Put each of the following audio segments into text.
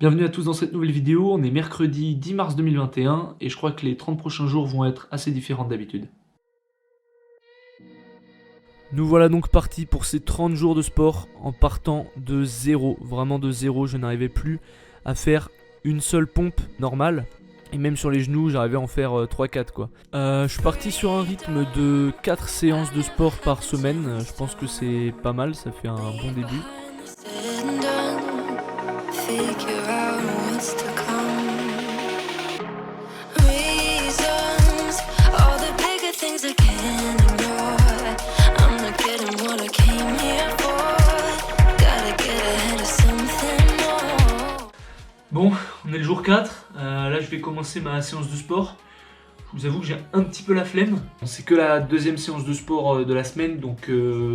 Bienvenue à tous dans cette nouvelle vidéo, on est mercredi 10 mars 2021 et je crois que les 30 prochains jours vont être assez différents d'habitude. Nous voilà donc partis pour ces 30 jours de sport en partant de zéro, vraiment de zéro. Je n'arrivais plus à faire une seule pompe normale. Et même sur les genoux, j'arrivais à en faire 3-4 quoi. Je suis parti sur un rythme de 4 séances de sport par semaine. Je pense que c'est pas mal, ça fait un bon début. Bon, on est le jour 4, là je vais commencer ma séance de sport. Je vous avoue que j'ai un petit peu la flemme. C'est que la deuxième séance de sport de la semaine, donc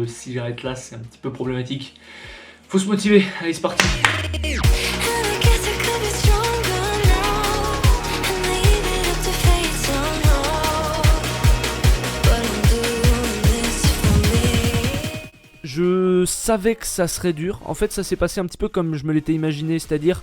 si j'arrête là c'est un petit peu problématique. Faut se motiver, allez c'est parti. Je savais que ça serait dur. En fait, ça s'est passé un petit peu comme je me l'étais imaginé, c'est-à-dire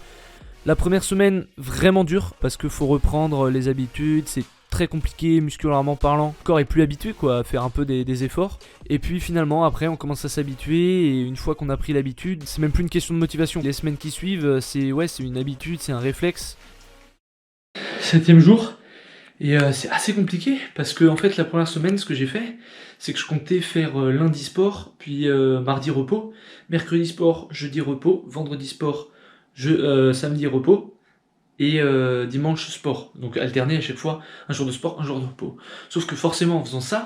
la première semaine vraiment dure parce qu'il faut reprendre les habitudes, c'est très compliqué musculairement parlant. Le corps est plus habitué quoi, à faire un peu des efforts. Et puis finalement après on commence à s'habituer et une fois qu'on a pris l'habitude, c'est même plus une question de motivation. Les semaines qui suivent, c'est une habitude, c'est un réflexe. 7e jour. Et c'est assez compliqué parce que en fait la première semaine ce que j'ai fait c'est que je comptais faire lundi sport, puis mardi repos, mercredi sport, jeudi repos, vendredi sport, samedi repos et dimanche sport. Donc alterner à chaque fois un jour de sport, un jour de repos. Sauf que forcément en faisant ça,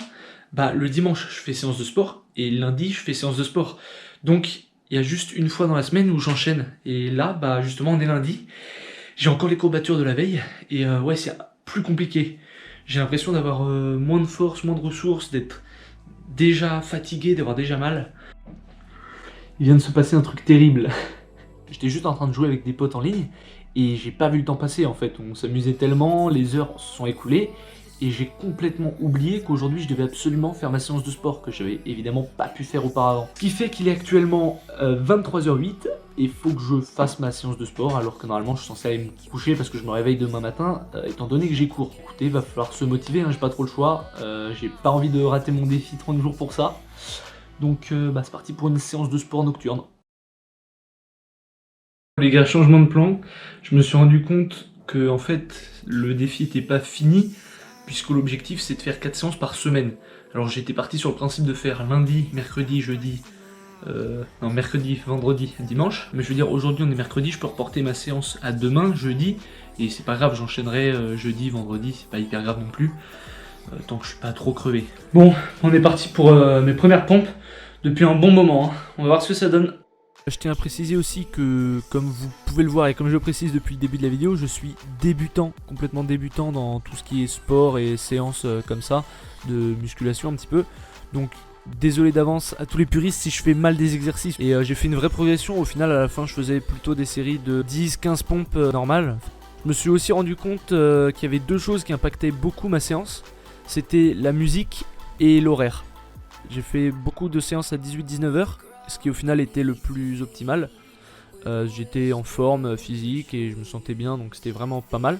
bah le dimanche je fais séance de sport et lundi je fais séance de sport. Donc il y a juste une fois dans la semaine où j'enchaîne. Et là bah justement on est lundi, j'ai encore les courbatures de la veille et ouais c'est plus compliqué. J'ai l'impression d'avoir moins de force, moins de ressources, d'être déjà fatigué, d'avoir déjà mal. Il vient de se passer un truc terrible. J'étais juste en train de jouer avec des potes en ligne et j'ai pas vu le temps passer en fait. On s'amusait tellement, les heures se sont écoulées et j'ai complètement oublié qu'aujourd'hui je devais absolument faire ma séance de sport que j'avais évidemment pas pu faire auparavant. Ce qui fait qu'il est actuellement 23h08 et il faut que je fasse ma séance de sport alors que normalement je suis censé aller me coucher parce que je me réveille demain matin étant donné que j'ai cours. Écoutez, va falloir se motiver, hein, j'ai pas trop le choix, j'ai pas envie de rater mon défi 30 jours pour ça. Donc bah, c'est parti pour une séance de sport nocturne. Les gars, changement de plan, je me suis rendu compte que en fait le défi n'était pas fini puisque l'objectif c'est de faire 4 séances par semaine. Alors j'étais parti sur le principe de faire lundi, mercredi, jeudi, mercredi, vendredi, dimanche. Mais je veux dire aujourd'hui on est mercredi, je peux reporter ma séance à demain, jeudi, et c'est pas grave, j'enchaînerai jeudi, vendredi, c'est pas hyper grave non plus, tant que je suis pas trop crevé. Bon, on est parti pour mes premières pompes depuis un bon moment, hein. On va voir ce que ça donne. Je tiens à préciser aussi que, comme vous pouvez le voir et comme je le précise depuis le début de la vidéo, je suis débutant, complètement débutant dans tout ce qui est sport et séances comme ça, de musculation un petit peu. Donc désolé d'avance à tous les puristes si je fais mal des exercices. Et j'ai fait une vraie progression, au final à la fin je faisais plutôt des séries de 10-15 pompes normales. Je me suis aussi rendu compte qu'il y avait deux choses qui impactaient beaucoup ma séance. C'était la musique et l'horaire. J'ai fait beaucoup de séances à 18-19h. Ce qui au final était le plus optimal. J'étais en forme physique et je me sentais bien, donc c'était vraiment pas mal.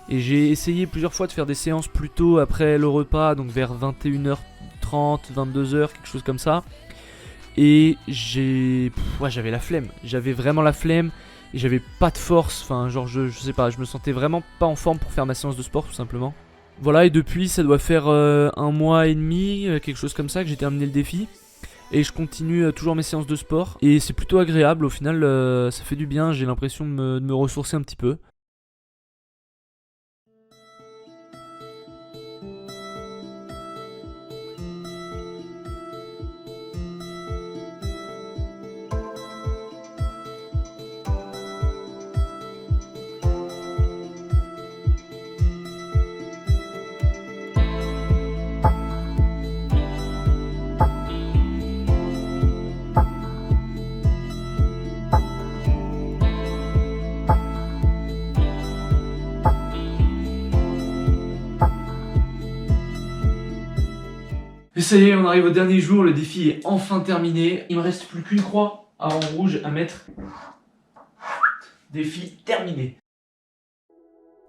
Et j'ai essayé plusieurs fois de faire des séances plus tôt après le repas, donc vers 21h30, 22h, quelque chose comme ça. Et j'avais la flemme, j'avais vraiment la flemme et j'avais pas de force, enfin genre je sais pas, je me sentais vraiment pas en forme pour faire ma séance de sport tout simplement. Voilà, et depuis ça doit faire 1 mois et demi, quelque chose comme ça, que j'ai terminé le défi. Et je continue toujours mes séances de sport. Et c'est plutôt agréable, au final ça fait du bien, j'ai l'impression de me ressourcer un petit peu. Et ça y est, on arrive au dernier jour, le défi est enfin terminé. Il me reste plus qu'une croix en rouge à mettre. Défi terminé.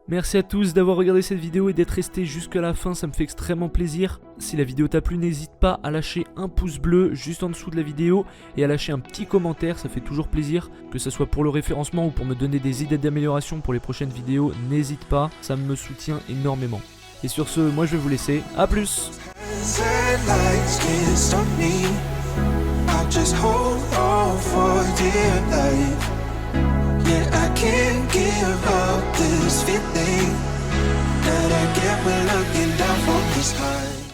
Merci à tous d'avoir regardé cette vidéo et d'être resté jusqu'à la fin, ça me fait extrêmement plaisir. Si la vidéo t'a plu, n'hésite pas à lâcher un pouce bleu juste en dessous de la vidéo et à lâcher un petit commentaire, ça fait toujours plaisir. Que ce soit pour le référencement ou pour me donner des idées d'amélioration pour les prochaines vidéos, n'hésite pas, ça me soutient énormément. Et sur ce, moi je vais vous laisser, à plus! I can't give up this feeling that I get when looking down from the sky.